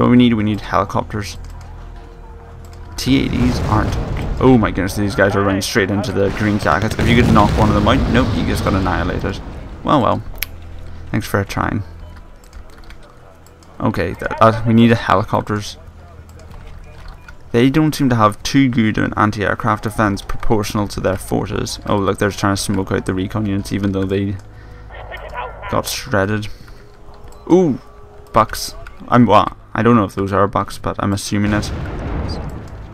Do what we need? We need helicopters. T-80s aren't... Oh my goodness, these guys are running straight into the green jackets. If you could knock one of them out... Nope, you just got annihilated. Well, well. Thanks for trying. Okay, we need helicopters. They don't seem to have too good an anti-aircraft defense proportional to their forces. Oh, look, they're trying to smoke out the recon units even though they got shredded. Ooh, bucks. Well, I don't know if those are bucks, but I'm assuming it.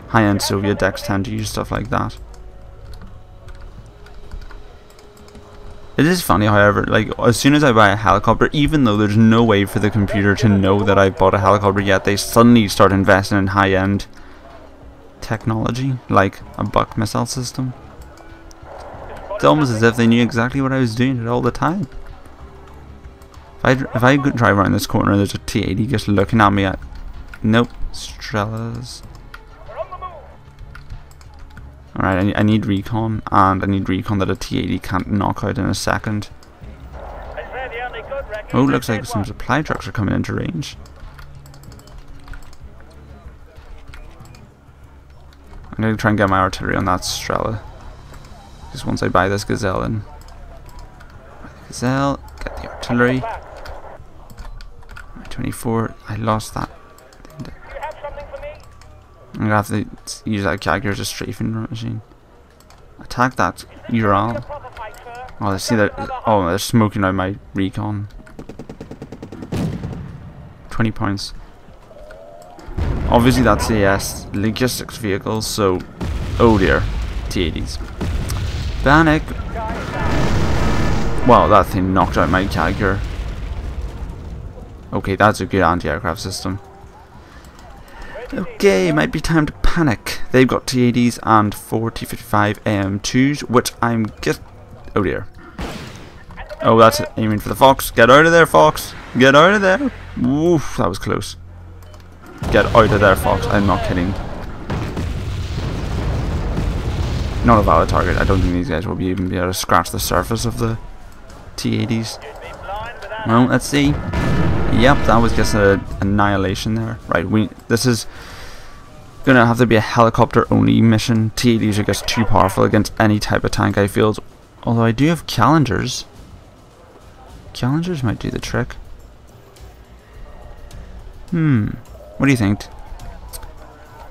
High-end Soviet decks tend to use stuff like that. It is funny, however, like, as soon as I buy a helicopter, even though there's no way for the computer to know that I bought a helicopter yet, they suddenly start investing in high-end technology, like a buck missile system. It's almost as if they knew exactly what I was doing all the time. If I drive around this corner, there's a T-80 just looking at me. Nope, Strellas. Alright, I need recon, and I need recon that a T-80 can't knock out in a second. Oh, looks like some supply trucks are coming into range. I'm going to try and get my artillery on that Strela. Just once I buy this Gazelle in. Gazelle, get the artillery. 24, I lost that. I'm going to have to use that Jaguar as a strafing machine. Attack that Ural. Oh, I see that. Oh, they're smoking out my recon. 20 points. Obviously, that's AS logistics vehicles, so. Oh dear. T-80s. Panic! Wow, that thing knocked out my Jaguar. Okay, that's a good anti-aircraft system. Okay, might be time to panic. They've got T-80s and 4 T-55 AM2s, which I'm just... Oh dear. Oh, that's aiming for the Fox. Get out of there, Fox. Get out of there. Oof, that was close. Get out of there, Fox. I'm not kidding. Not a valid target. I don't think these guys will even be able to scratch the surface of the T-80s. Well, let's see. Yep, that was just an annihilation there. Right, this is gonna have to be a helicopter only mission. T-80s are just too powerful against any type of tank, I feel. Although I do have Challengers. Challengers might do the trick. What do you think?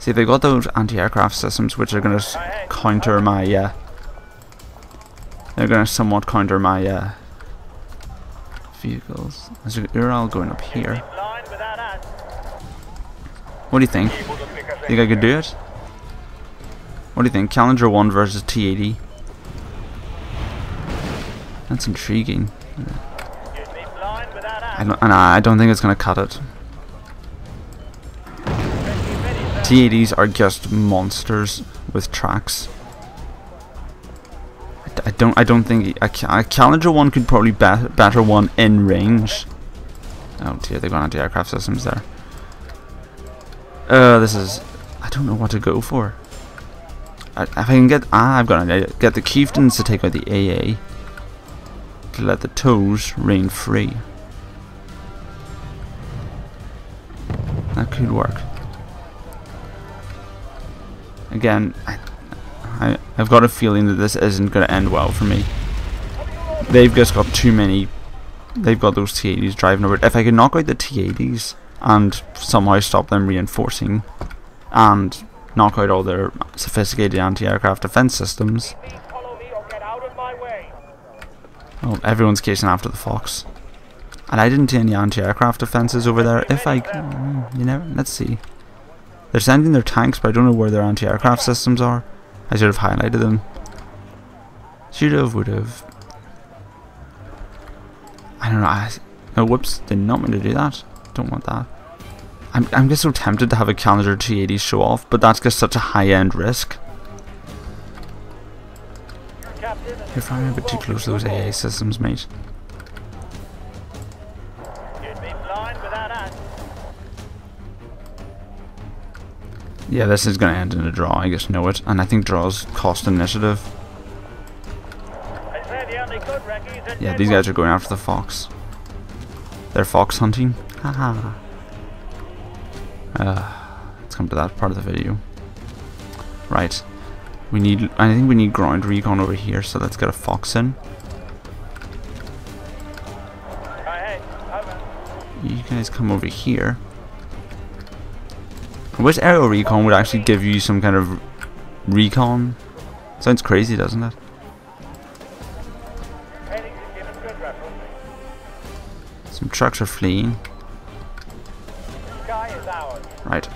See, they've got those anti-aircraft systems which are gonna counter my they're gonna somewhat counter my vehicles. There's an Ural going up here. What do you think? Think I could do it? What do you think? Challenger 1 versus T-80. That's intriguing. I don't think it's going to cut it. T-80s are just monsters with tracks. I don't think a Challenger 1 could probably better one in range. Oh dear, they've got anti-aircraft systems there. This is... I don't know what to go for. If I can get... I've got an idea. Get the Chieftains to take out the AA. To let the toes reign free. That could work. Again, I've got a feeling that this isn't going to end well for me. They've just got too many... They've got those T-80s driving over it. If I could knock out the T-80s and somehow stop them reinforcing and knock out all their sophisticated anti-aircraft defense systems... Oh, everyone's chasing after the Fox. And I didn't see any anti-aircraft defenses over there. If I... You never... Let's see. They're sending their tanks, but I don't know where their anti-aircraft systems are. I should have highlighted them. Should have, would have. I don't know. Oh, whoops. Did not mean to do that. Don't want that. I'm just so tempted to have a Challenger T-80 show off, but that's just such a high-end risk. You're flying a bit too close to those AA systems, mate. Yeah, this is going to end in a draw, I just know it. And I think draws cost initiative. Yeah, these guys are going after the Fox. They're fox hunting. Haha. Let's come to that part of the video. Right. I think we need ground recon over here, so let's get a fox in. You guys come over here. I wish aerial recon would actually give you some kind of recon. Sounds crazy, doesn't it? Some trucks are fleeing. Right.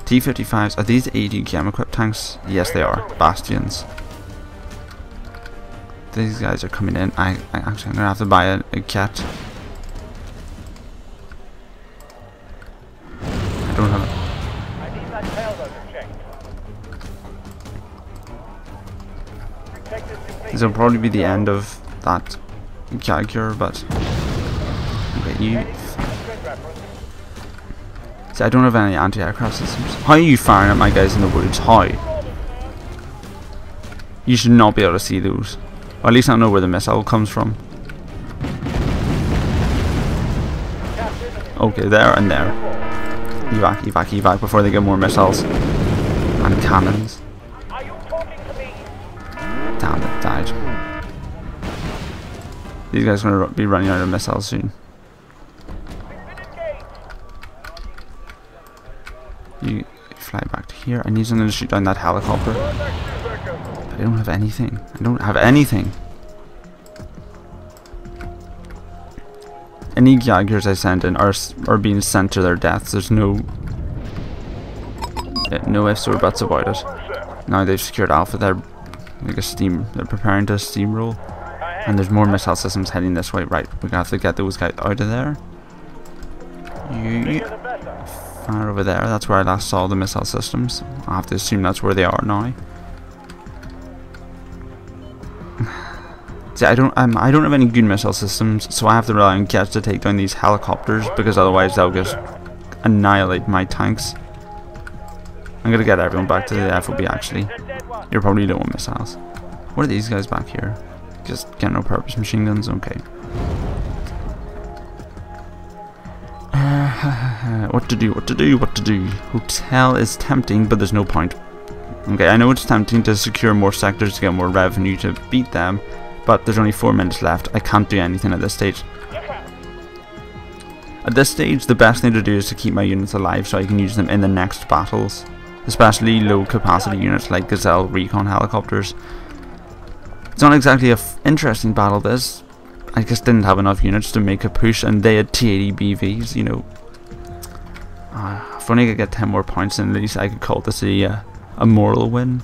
T-55s. Are these AGM equipped tanks? Yes, they are. Bastions. These guys are coming in. I'm gonna have to buy a cat. I don't have. This will probably be the end of that Jaguar, but okay, you. See, I don't have any anti-aircraft systems. How are you firing at my guys in the woods? How? You should not be able to see those. Or at least I know where the missile comes from. Okay, there and there. Evac, evac, evac before they get more missiles. And cannons. Damn, it died. These guys are going to be running out of missiles soon. You fly back to here. I need something to shoot down that helicopter. I don't have anything. I don't have anything. Any Jaguars I send in are being sent to their deaths. There's no ifs or buts about it. Now they've secured Alpha. They're preparing to steamroll, and there's more missile systems heading this way. Right, we're gonna have to get those guys out of there. You fire over there. That's where I last saw the missile systems. I have to assume that's where they are now. See, I don't have any good missile systems, so I have to rely on jets to take down these helicopters, because otherwise they'll just annihilate my tanks. I'm gonna get everyone back to the FOB. Actually, you're probably low on missiles. What are these guys back here? Just general purpose machine guns. Okay. What to do? What to do? What to do? Hotel is tempting, but there's no point. Okay, I know it's tempting to secure more sectors to get more revenue to beat them, but there's only 4 minutes left. I can't do anything at this stage. At this stage, the best thing to do is to keep my units alive so I can use them in the next battles. Especially low capacity units like Gazelle recon helicopters. It's not exactly an interesting battle, this. I just didn't have enough units to make a push, and they had T-80 BVs, you know. If only I could get 10 more points, then at least I could call this a moral win.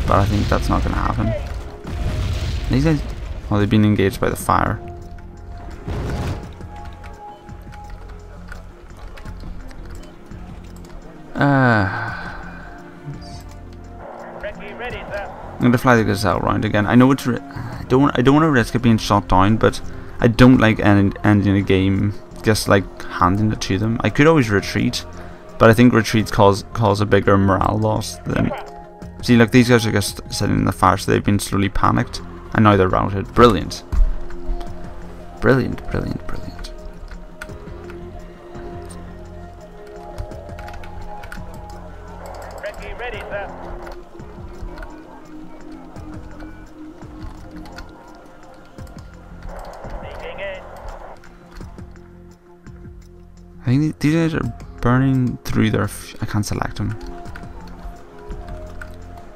But I think that's not going to happen. These guys, well, they've been engaged by the fire. I'm gonna fly the Gazelle round again. I know it's I don't want to risk it being shot down, but I don't like ending a game just like handing it to them. I could always retreat, but I think retreats cause a bigger morale loss than. See, look, these guys are just sitting in the fire, so they've been slowly panicked, and now they're routed. Brilliant, brilliant, brilliant, brilliant. Ready, sir. I think these guys are burning through their. I can't select them.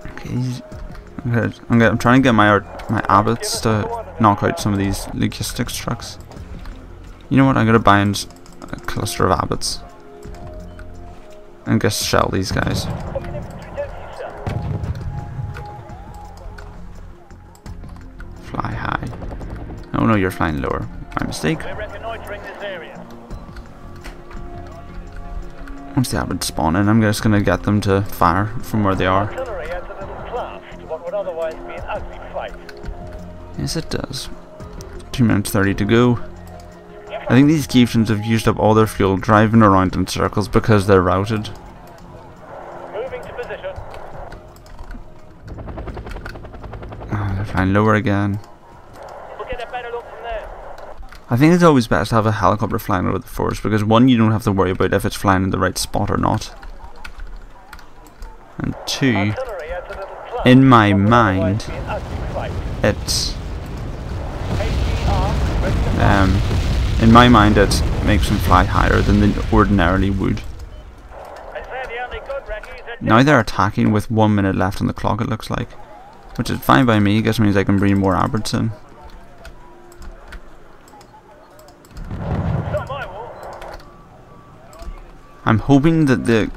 Okay, I'm trying to get my abbots to knock out some of these logistics trucks. You know what? I'm gonna bind a cluster of abbots and just shell these guys. Fly high. Oh no, you're flying lower. My mistake. Once the abbots spawn in, I'm just gonna get them to fire from where they are. Yes, it does. 2 minutes 30 to go. I think these Keepsons have used up all their fuel driving around in circles because they're routed. Moving to position. Oh, they're flying lower again. We'll get a better look from there. I think it's always best to have a helicopter flying over the forest, because one, you don't have to worry about if it's flying in the right spot or not. And two, in my mind, it makes them fly higher than they ordinarily would. Now they're attacking with 1 minute left on the clock, it looks like, which is fine by me. I guess means I can bring more Abbots in. I'm hoping that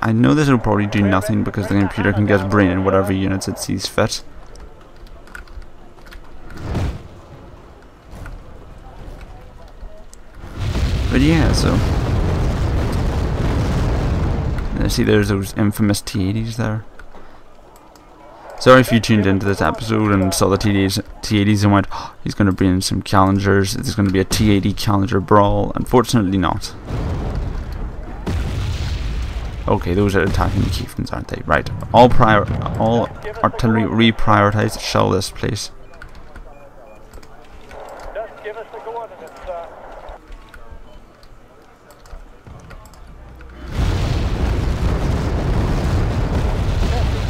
I know this will probably do nothing because the computer can just bring in whatever units it sees fit. But yeah, so see, there's those infamous T-80s there. Sorry if you tuned into this episode and saw the T-80s and went, oh, he's going to bring in some Challengers, there's going to be a T-80 Challenger brawl. Unfortunately not. Okay, those are attacking the chieftains, aren't they? Right. All artillery reprioritized. Shell this place. Just give us the coordinates, sir.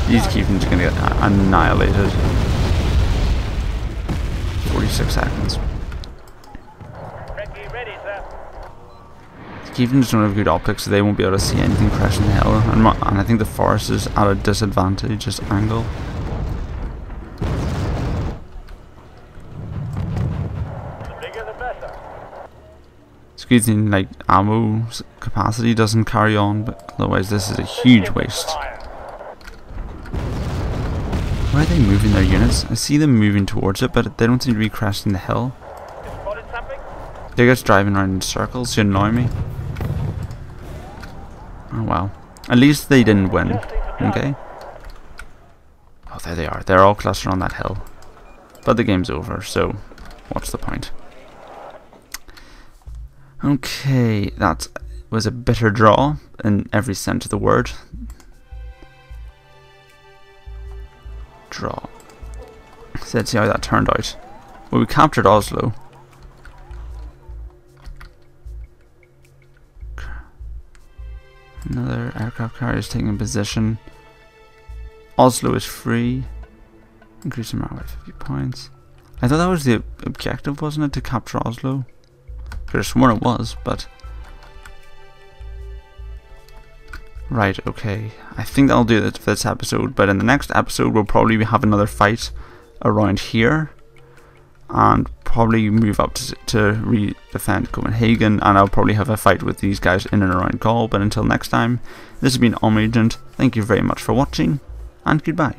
These chieftains are going to get annihilated. 46 seconds. Ready, sir. Chieftains don't have good optics, so they won't be able to see anything crashing the hill, and I think the forest is at a disadvantageous angle. The bigger the better. It's a good thing, like, ammo capacity doesn't carry on, but otherwise this is a huge waste. Why are they moving their units? I see them moving towards it, but they don't seem to be crashing the hill. Spotted something? They're just driving around in circles to annoy me. Oh well. At least they didn't win. Okay. Oh, there they are. They're all clustered on that hill. But the game's over, so what's the point? Okay, that was a bitter draw in every sense of the word. Draw. So let's see how that turned out. Well, we captured Oslo. Another aircraft carrier is taking position. Oslo is free. Increase the morale by 50 points. I thought that was the objective, wasn't it, to capture Oslo? Could have sworn it was, but... Right, okay. I think that'll do it for this episode, but in the next episode we'll probably have another fight around here. And probably move up to re-defend Copenhagen, and I'll probably have a fight with these guys in and around Gaul. But until next time, this has been Omagent. Thank you very much for watching, and goodbye.